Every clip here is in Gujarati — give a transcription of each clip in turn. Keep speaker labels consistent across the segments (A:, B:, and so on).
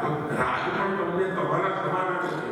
A: રાજ પણ તમને તમારા સમાન છે.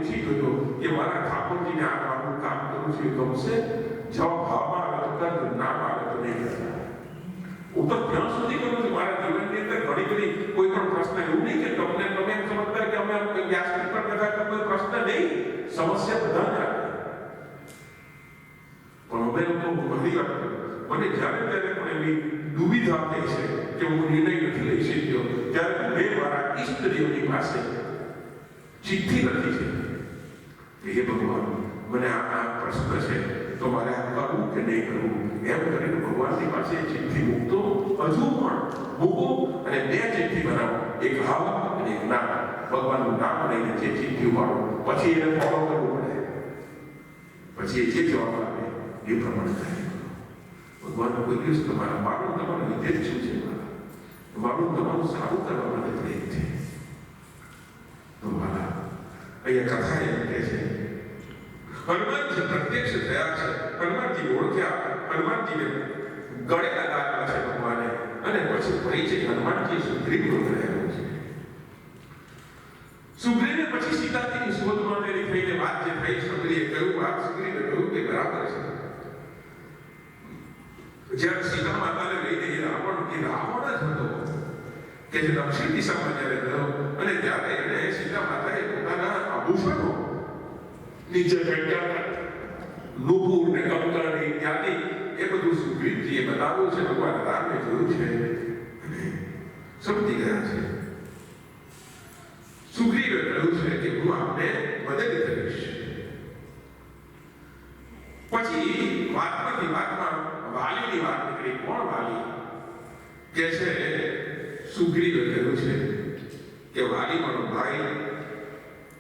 A: પૂછી જોજો કે મારા ઠાકોરજીને આ મારું કામ કરું છું એ ગમશે? જવાબ હામાં આવે તો કર, ના આવે તો નહીં કરતા. હું તો ત્યાં સુધી કરું છું મારા જીવનની અંદર ઘણી બધી કોઈ પણ પ્રશ્ન એવું નહીં કે તમે એમ સમજતા કે અમે વ્યાસપીઠ પર બેઠા તો કોઈ પ્રશ્ન નહીં, સમસ્યા બધાને આવે. પણ હવે તો ઘણી વાર મને જ્યારે ત્યારે પણ એવી દુવિધા થઈ છે કે હું નિર્ણય નથી લઈ શક્યો, ત્યારે મેં મારા ઈષ્ટદેવની પાસે ચિઠ્ઠી લખી છે કે હે ભગવાન, મને આ પ્રશ્ન છે તો મારે આ કરવું કે નહીં કરવું, એમ કરીને ભગવાનની પાસે ચિઠ્ઠી મૂકતો હજુ પણ મૂકો અને બે ચિઠ્ઠી બનાવો, એક હા અને એક ના. ભગવાનનું નામ લઈને જે ચિઠ્ઠી ઉપાડો, પછી એને ફોલો કરવું પડે, પછી એ જે જવાબ આવે એ પ્રમાણે થાય. ભગવાન કોઈ દિવસ તમારા મારું તમારું વિધેય શું છે, મારું તમારું સારું કરવા માટે પ્રેમ છે. તો મારા અહીંયા કથા એમ કહે છે હનુમાનજી પ્રત્યક્ષ થયા છે, હનુમાનજી ઓળખ્યા, હનુમાનજીને ગળે લગાવ્યા છે ભગવાને, અને પછી પરિચય હનુમાનજી સુગ્રીવનો કરાયો છે. સુગ્રીવે પછી સીતાજીની શોધ માટેની થઈને વાત જે થઈ, સુગ્રીવે કહ્યું, વાત સુગ્રીવે કહ્યું કે બરાબર છે. જ્યારે સીતા માતાને લઈને રાવણ જ હતો કે જે દક્ષિણ દિશામાં જ્યારે ગયો, અને ત્યારે એને સીતા માતાએ પોતાના આભૂષણો નીચે ફેંક્યા, નુપુર ને કંકણ ઇત્યાદિ, એ બધું સુગ્રીવજીએ બતાવ્યું છે. ભગવાન રામે જોયું છે અને સમજી ગયા છે. સુગ્રીવે કહ્યું છે કે હું આપને મદદ કરીશ. પછી વાતમાં વાલીની વાત નીકળી. કોણ વાલી? કે છે સુગ્રીવે કહ્યું છે કે વાલી મારો ભાઈ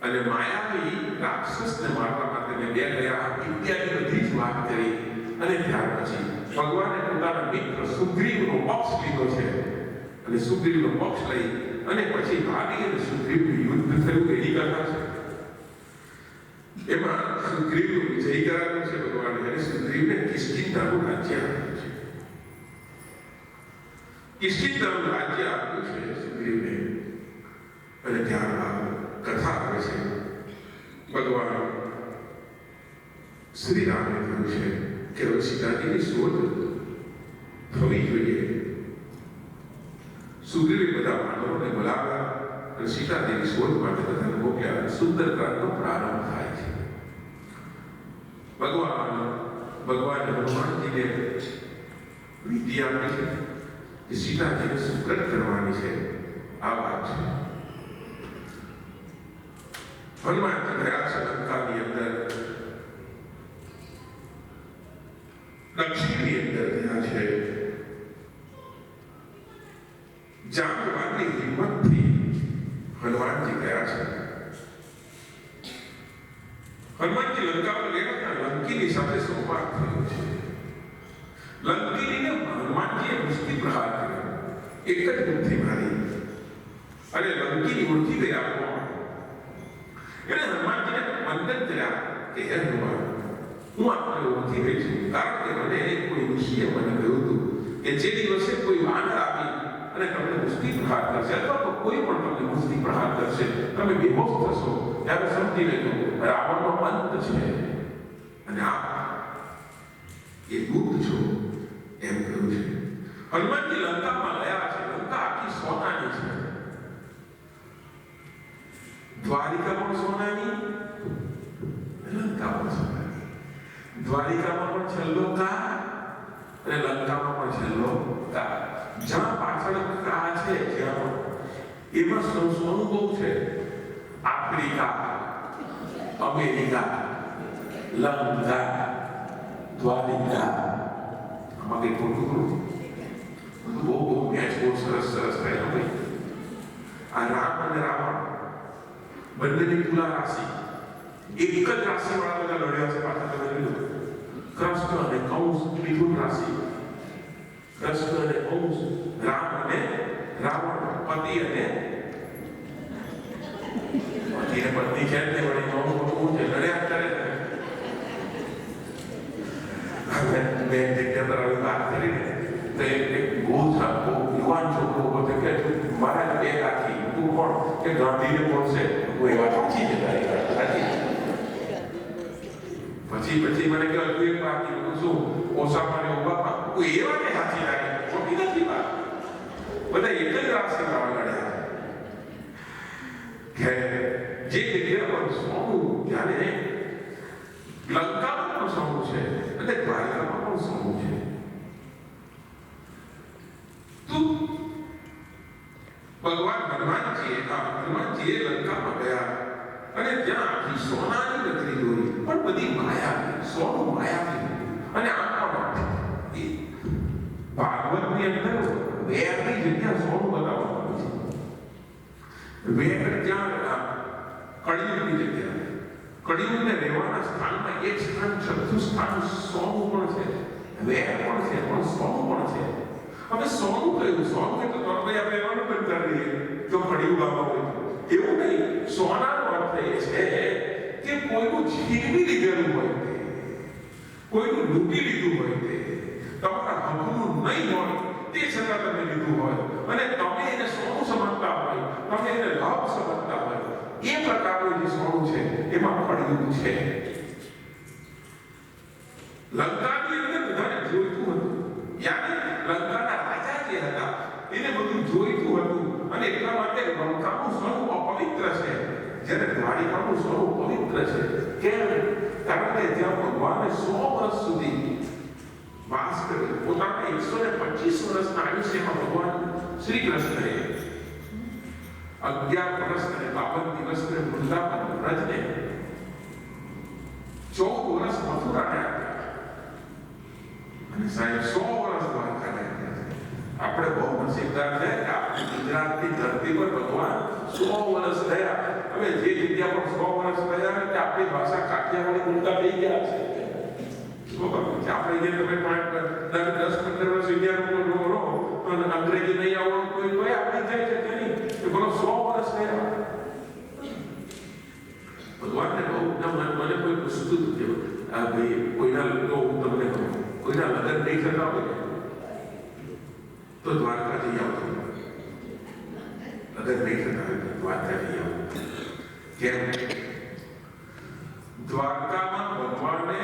A: અને માયાવી રાક્ષસને મારવા માટે મેં બે ગયા ઇત્યાદિ બધી જ વાત કરી. અને ત્યાર પછી ભગવાને પોતાના મિત્ર સુગ્રીવનો પક્ષ લીધો છે અને સુગ્રીવનો પક્ષ લઈ અને પછી વાલી અને સુગ્રીવનું યુદ્ધ થયું. એની કથા છે. એમાં સુગ્રીવનો વિજય કરાવ્યો છે ભગવાને, અને સુગ્રીવને કિષ્કિંધાનું રાજ્ય આપ્યું છે. કિષ્કિંધાનું રાજ્ય આપ્યું છે સુગ્રીવને. અને ત્યારબાદ કથા આવે છે. ભગવાન શ્રી રામે કહ્યું છે કે હવે સીતાજીની શોધ થવી જોઈએ. સુગ્રીવે બધા માનવોને બોલાવ્યા અને સીતાજીની શોધ માટે બધાને મોકલ્યા. સુંદરકાંડનો પ્રારંભ થાય છે. ભગવાન હનુમાનજીને વિધિ આપી છે કે સીતાજીને સુપ્રત કરવાની છે. આ વાત છે. હનુમાનજી ગયા છે લંકાની અંદર, દક્ષિણની અંદર ગયા છે. જાંબવાનની હિંમતથી હનુમાનજી ગયા છે. હનુમાનજી લંકા પર ગયા હતા. લંકીની સાથે સંવાદ થયો છે. લંકીનીને હનુમાનજીએ મુષ્ટિ પ્રહાર કર્યો, એક જ મુઠ્ઠી મારી, અને લંકીની ઓળખી ગયા. એને હનુમાનજીને વંદન કર્યા કે હે હનુમાન, હું આપને ઓળખી ગઈ છું, કારણ કે મને કોઈ ઋષિએ મને કહ્યું હતું કે જે દિવસે કોઈ વાનર આવી અને તમને મુષ્ટિ પ્રહાર કરશે, અથવા તો કોઈ પણ તમને મુષ્ટિ પ્રહાર કરશે, તમે બેહોશ થશો, ત્યારે સમજી લેજો રાવણનો અંત છે અને આપ એ દૂત છો, એમ કહ્યું છે. હનુમાનજી લંકામાં ગયા છે. લંકા આખી સોનાની છે. દ્વારિકા પણ સોનાની, લંકા પણ સોનાની. દ્વારિકામાં પણ છેલ્લો કા અને લંકામાં પણ છેલ્લો કા. જ્યાં પાછળ કા છે જ્યાં એમાં સોનું બહુ છે. Africa, America, Lanka, Dwarka. આમાં કઈ ખોટું કરું? બહુ મેચ બહુ સરસ થાય. ભાઈ આ રામ અને રાવણ બંનેની તુલા રાશિ, એક જ રાશિ વાળા બધા લડ્યા છે. પાછા તમે જોયું, કૃષ્ણ અને કંસ મિથુન રાશિ, કૃષ્ણ અને કંસ, રામ અને રાવણ, પતિ અને પત્ની છે તે વળી નવું મોટું છે, લડ્યા કરે. મેં જગ્યા પર આવી વાત કરીને તો એક યુવાન છોકરો પોતે કે મારા બે રાખી તું કોણ કે ગાંધીને કોણ છે? કોઈ વાત સાચી છે તારી વાત સાચી. પછી મને કે હજુ એક બાકી બધું શું ઓસામાં ને ઉભામાં એવા ને સાચી લાગે ખોટી નથી વાત બધા એક જ રાસ્તે લડ્યા કે જે જગ્યા પર સોનું ત્યારે લંકામાં પણ સોનું છે અને દ્વારકામાં પણ સોનું છે તું ભગવાન હનુમાનજીએ લંકામાં ગયા અને ત્યાં આખી સોનાની નગરી દોરી પણ બધી માયા સોનું માયા અને આંખમાં ભાગવતની અંદર વેરની જગ્યા સોનું બતાવવામાં આવે છે વેર ત્યાં કળિયુગની જગ્યા કળિયુગને રહેવાના સ્થાનમાં એક સ્થાન ચતુર્થ સ્થાન સોનું પણ છે વેર પણ છે પણ સોનું પણ છે હવે સોનું કયું સોનું એટલે તરત આપણે એવાનું બનતા રહીએ જો કળિયુગ આવવા હોય એવું નહીં સોનાનો અર્થ એ છે કે કોઈનું છીનવી લીધેલું હોય તે કોઈનું લૂંટી લીધું હોય તે તમારા હકનું નહીં હોય તે છતાં તમે લીધું હોય અને તમે એને સોનું સમજતા હોય તમે એને લાભ સમજતા હોય એ પ્રકારનું જે સોનું છે એમાં કળિયુગ છે લંકાની અંદર બધાને જોઈતું હતું યાની લંકાના રાજા જે હતા એને બધું જોઈતું હતું અને એટલા માટે લંકાનું સ્વરૂપ અપવિત્ર છે જ્યારે દ્વારિકાનું સ્વરૂપ પવિત્ર છે કેમ કારણ કે જ્યાં ભગવાને 100 વર્ષ સુધી વાસ કર્યો પોતાના 125 વર્ષના આયુષ્યમાં ભગવાન શ્રી કૃષ્ણએ 11 વર્ષ અને 52 દિવસને વૃંદાવન વ્રજને 14 વર્ષ મથુરાને આપ્યા અને સાહેબ 100 વર્ષ દ્વારકાને આપણે બહુ નસીબદાર છે કે આપણે ગુજરાતની ધરતી પર ભગવાન 100 વર્ષ રહ્યા હવે જે જગ્યા પર 100 વર્ષ રહ્યા તે આપણી ભાષા કાઠિયાવાડી બોલતા થઈ ગયા છે આપણે જે તમે 10-15 વર્ષ ઇન્ડિયામાં રહો અને અંગ્રેજી નહીં આવડતું કોઈ કોઈ આપણે જાય છે કે નહીં એ બોલો 100 વર્ષ રહ્યા ભગવાનને બહુ મને કોઈ પૂછતું હતું કે આ ભાઈ કોઈના લોકો હું તમને કહું કોઈના લગ્ન નહીં થતા હોય તો દ્વારકા જઈ આવતો અગર નહીં થતા હોય તો દ્વારકા જઈ આવતો કેમ દ્વારકામાં ભગવાને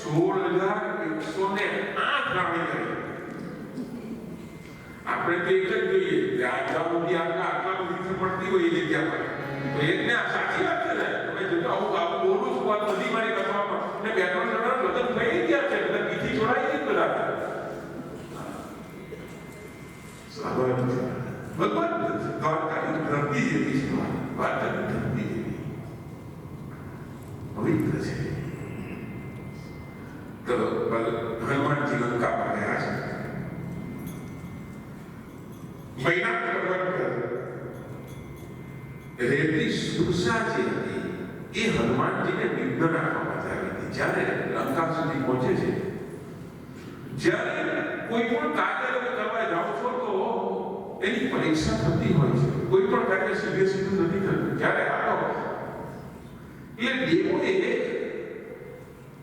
A: 16,108 રાણી કરી આપણે તો એક જ જોઈએ કે આટલા બધી આટલા બધી પડતી હોય એ જગ્યા પર તો એકને આ સાચી વાત છે ને તમે જો આવું બોલું છું વાત બધી મારી કથામાં ને 2-3 જણા લગ્ન થઈ ગયા છે બધા બીજી જોડાઈ ગઈ બધા ભગવાન દ્વારકાની ધરતી જેવી છે દ્વારકાની ધરતી જેવી પવિત્ર છે તો હનુમાનજી લંકામાં ગયા છે મૈનાક પર્વત પર રહેતી સુરસા જે હતી એ હનુમાનજીને વિઘ્ન આપવા માટે આવી હતી જ્યારે લંકા સુધી પહોંચે છે જ્યારે કોઈ પણ કાર્ય કરવા જાઓ છો તો એની પરીક્ષા થતી હોય છે કોઈ પણ કાર્ય સીધે સીધું નથી થતું જ્યારે આવો એટલે દેવોએ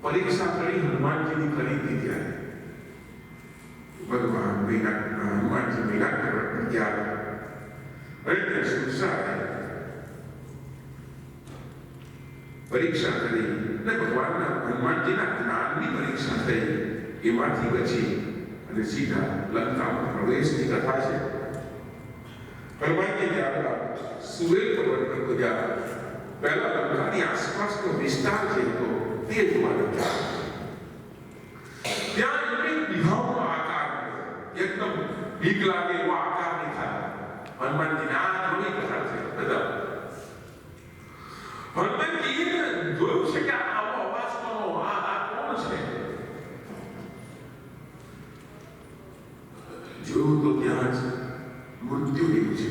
A: પરીક્ષા કરી હનુમાનજીની કરી હતી ત્યારે ભગવાન હનુમાનજી મૈનાક પર્વત પર ગયા અને સુરસા પરીક્ષા કરી અને ભગવાનના હનુમાનજીના જ્ઞાનની પરીક્ષા થઈ એમાંથી બચી અને સીધા લંકામાં પ્રવેશની કથા છે હનુમાનજી ત્યારબાદ સુવેલ પર્વત પર ગયા પહેલા લંકાની આસપાસનો વિસ્તાર છે તો તે જોવા ગયા ત્યાં એમણે વિભાવનો આકાર એકદમ બીક લાગે એવો આકાર દેખાય હનુમાનજીના આ જોઈ કથા છે બધા હનુમાનજીએ જોયું છે કે આવો અવાજ કોનો આ કોણ છે જોયું તો ત્યાં જ મૃત્યુ લેવું છે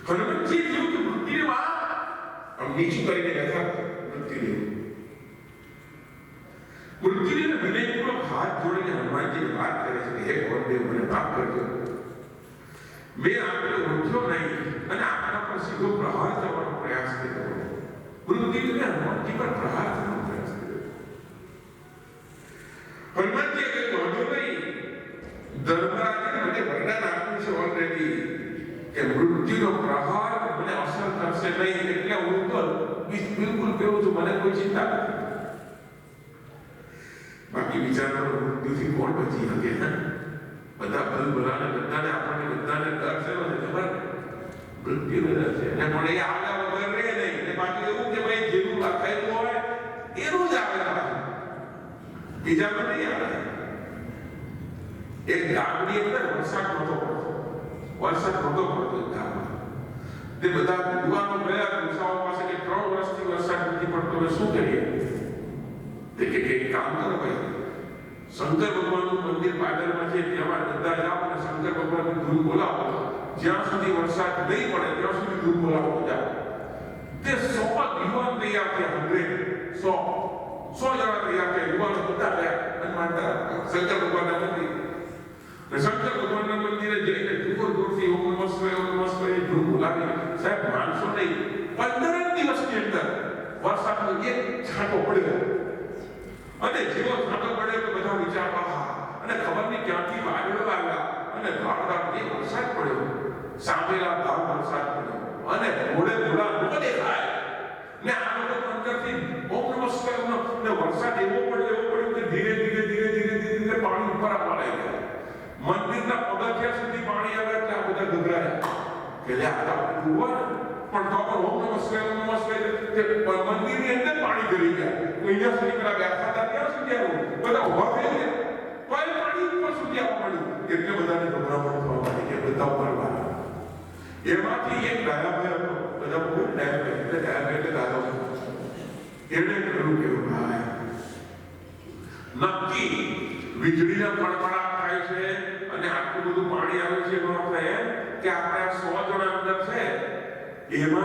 A: હનુમાનજી જોયું કે મૃત્યુ આમ નીચું કરીને બેઠા મૃત્યુ લેવું મૃત્યુને વિનયપૂર્વક હાથ જોડીને હનુમાનજીને વાત કરે છે કે હે ભગવાન મને માફ કરજો મેં આપણે ઓળખ્યો નહીં અને આપણા પર સીધો પ્રહાર કરવાનો પ્રયાસ કર્યો મૃત્યુને હનુમાનજી પર પ્રહાર કરવાનો પ્રયાસ કર્યો હનુમાનજી કહે વાંધો નહીં ધર્મરાજે મને વરદાન આપ્યું છે ઓલરેડી કે મૃત્યુનો પ્રહાર મને અસર કરશે નહીં એટલે હું તો બિલકુલ કેવું છું મને કોઈ ચિંતા નથી. બાકી વિચાર કરો, મૃત્યુથી કોણ બચી શકે? બધા ભલભલાને બધાને આપણને બધાને ડર છે ખબર, મૃત્યુનો ડર છે. અને પણ એ આવ્યા વગર રહે નહીં. અને બાકી એવું કે ભાઈ જેનું લખાયેલું હોય એનું જ આવે પાછું, બીજામાં નહીં આવે. એક ગામની અંદર વરસાદ નહોતો પડતો ગામમાં. તે બધા યુવાનો ગયા ગુસાઓ પાસે કે 3 વર્ષથી વરસાદ નથી પડતો, હવે શું કરીએ? તે કે એક કામ કરો ભાઈ, શંકર ભગવાનનું મંદિર પાદરમાં છે, ત્યાં બધા જાઓ અને શંકર ભગવાનની ધૂન બોલાવો. જ્યાં સુધી વરસાદ નહીં પડે ત્યાં સુધી ધૂન બોલાવો જાઓ. તે 100 યુવાન તૈયાર થયા, 100 જણા તૈયાર થયા, યુવાનો બધા ગયા અને માનતા શંકર ભગવાનના મંદિર. શંકર ભગવાનના મંદિરે જઈને દૂર દૂરથી ઓમ નમઃ શિવાય ધૂન બોલાવી. સાહેબ માનશો નહીં, 15 દિવસની અંદર વરસાદનો એક છાંટો પડ્યો. અને જેવો છાંટો પડ્યો તો બધા વિચાર, અને ખબર નહીં ક્યાંથી વાદળો આવ્યા અને ધારદાર જે વરસાદ પડ્યો, સાંભળેલા ભાવ વરસાદ પડ્યો અને ઘોડે ઘોડા ન દેખાય. ને આ લોકો અંદરથી ઓમ નમઃ શિવાય ને વરસાદ એવો પડ્યો કે ધીરે ધીરે પાણી ઉપર આવવા લાગ્યા. મંદિરના પગથિયા સુધી પાણી આવ્યા એટલે આ બધા ગભરાયા કે લે આ ડૂબવા. પણ તો પણ ઓમ નમઃ શિવાય તે મંદિરની અંદર પાણી ગળી ગયા. અહીંયા સુધી પેલા બેઠા હતા ત્યાં સુધી આવ્યું, બધા ઉભા થઈ ગયા તો પાણી ઉપર સુધી આવવા મળ્યું. એટલે બધાને ગભરામણ થવા માંડી કે બધા ઉપર આવ્યા. એમાંથી એક ડાયાભાઈ હતો, બધા બોલ ડાયાભાઈ એટલે દાદો. એણે કહ્યું કે ભાઈ નક્કી વીજળીના કડકડાટ થાય છે અને આટલું બધું પાણી આવે છે એનો અર્થ એ કે આપણે 100 જણા અંદર છે એમાં